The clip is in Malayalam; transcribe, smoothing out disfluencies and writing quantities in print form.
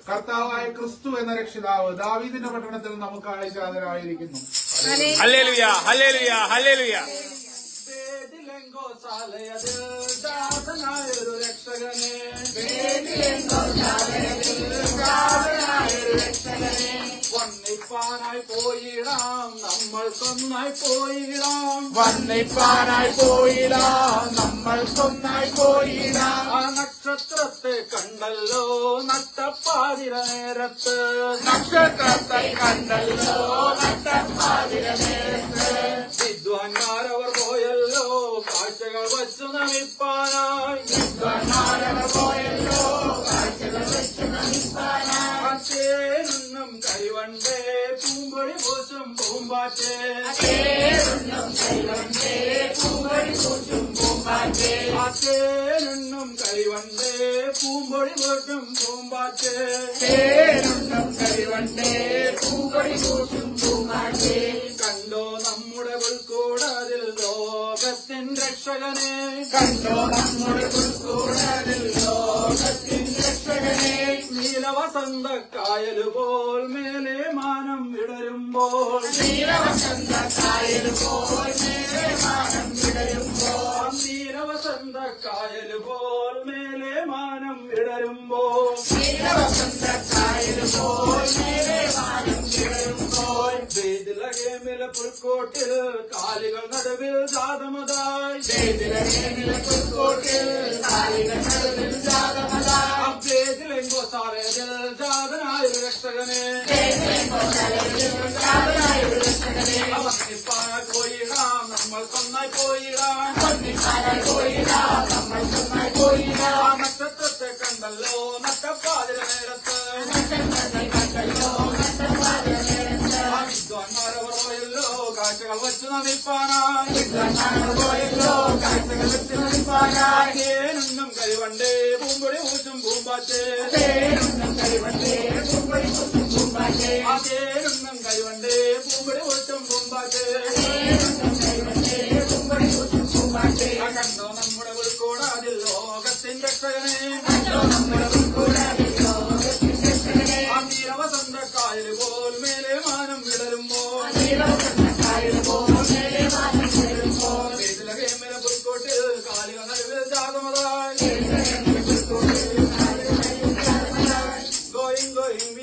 കർത്താവായ ക്രിസ്തു എന്ന രക്ഷിതാവ് ദാവീദിന്റെ പട്ടണത്തിൽ നമുക്കായി ജാതരായിരിക്കുന്നു. Hallelujah, hallelujah, hallelujah. ഗോശാലയതിൽ ജാതനായൊരു രക്ഷകനെ, വന്നിപ്പാനായി പോയിടാം നമ്മൾക്കൊന്നായി പോയിടാം, വന്നിപ്പാനായി പോയിടാം നമ്മൾക്കൊന്നായി പോയിടാം. ആ നക്ഷത്രത്തെ കണ്ടല്ലോ നട്ടപ്പാതിര നേരത്ത്, നക്ഷത്രത്തെ കണ്ടല്ലോ നട്ടപ്പാതിര നേരത്ത്. വിദ്വാൻമാരവർ പോയല്ലോ കാഴ്ചകൾ വച്ചു നമിപ്പാനായി, വിദ്വാൻമാരവർ പോയല്ലോ കാഴ്ചകൾ വെച്ചു നമിപ്പാനായി. അച്ചേനും കരിവണ്ടേ പൂമ്പൊഴി പൂച്ചും പൂമ്പാറ്റേ, തേനുണ്ണും കൈവണ്ടേ പൂമ്പൊഴി പൂച്ചും പൂമ്പാറ്റേ. അച്ചേനും കരിവണ്ടേ പൂമ്പൊഴി പൂച്ചും പൂമ്പാറ്റേ, തേനുണ്ണും കൈവണ്ടേ പൂമ്പൊഴി പൂച്ചും പൂമ്പാറ്റേ. കണ്ടോ നമ്മുടെ പുൽക്കൂടതിൽ ലോകത്തിൻ രക്ഷകനെ, കണ്ടോ നമ്മുടെ പുൽക്കൂടതിൽ ലോകത്തിൻ രക്ഷകനെ. നീലവസന്ത കായലുപോൽ മേലെ മാനം വിടരുമ്പോൾ, നീലവസന്ത കായലുപോൽ മേലെ മാനം വിടരുമ്പോൾ, നീലവസന്ത കായലുപോൽ മേലെ മാനം വിടരുമ്പോൾ, നീലവസന്ത കായലുപോൽ മേലെ മാനം വിടരുമ്പോൾ. ബേത്ലഹേമിലെ പുൽക്കോട്ടിൽ കാലികൾ നടുവിൽ ജാതമതായി, ബേത്ലഹേമിലെ പുൽക്കൂട്ടിൽ കാലികൾ നടുവിൽ ജാതമതായി. ബേത്ലഹേം ജാതനായൊരു രക്ഷകനെ, ജാതനായൊരു രക്ഷകനെ. വന്നിപ്പാനായി പോയിടാം നമ്മൾക്കൊന്നായി പോയിടാം, വന്നിപ്പാനായി പോയിടാം നമ്മൾക്കൊന്നായി പോയിടാം. ആ നക്ഷത്രത്തെ കണ്ടല്ലോ നട്ടപ്പാതിര നേരത്ത്, നക്ഷത്രത്തെ കണ്ടല്ലോ നട്ടപ്പാതിര നേരത്ത്. ആ വിദ്വാൻമാരവർ പോയല്ലോ കാഴ്ചകൾ വച്ചു നമിപ്പാനായി, വിദ്വാൻമാരവർ പോയല്ലോ കാഴ്ചകൾ വെച്ചു നമിപ്പാനായി. തേനുണ്ണും കരിവണ്ടേ പൂമ്പൊടി പൂച്ചും പൂമ്പാറ്റേ, തേനുണ്ണും കൈവണ്ടേ പൂമ്പൊഴി പൂച്ചും പൂമ്പാറ്റേ. ആ തേനുണ്ണും കരിവണ്ടേ പൂമ്പൊടി പൂച്ചും പൂമ്പാറ്റേ, തേനുണ്ണും കൈവണ്ടേ പൂമ്പൊഴി പൂച്ചും പൂമ്പാറ്റേ. ആ കണ്ടോ നമ്മുടെ ഉൾക്കൂടാതിൽ ലോകത്തിൻ രക്ഷകനെ, കണ്ടോ നമ്മുടെ പുൽക്കൂടതിൽ ലോകത്തിൻ രക്ഷകനെ. ആ നീലവസന്ത കായലുപോൽ മേലെ മാനം വിടരുമ്പോൾ, നീലവസന്ത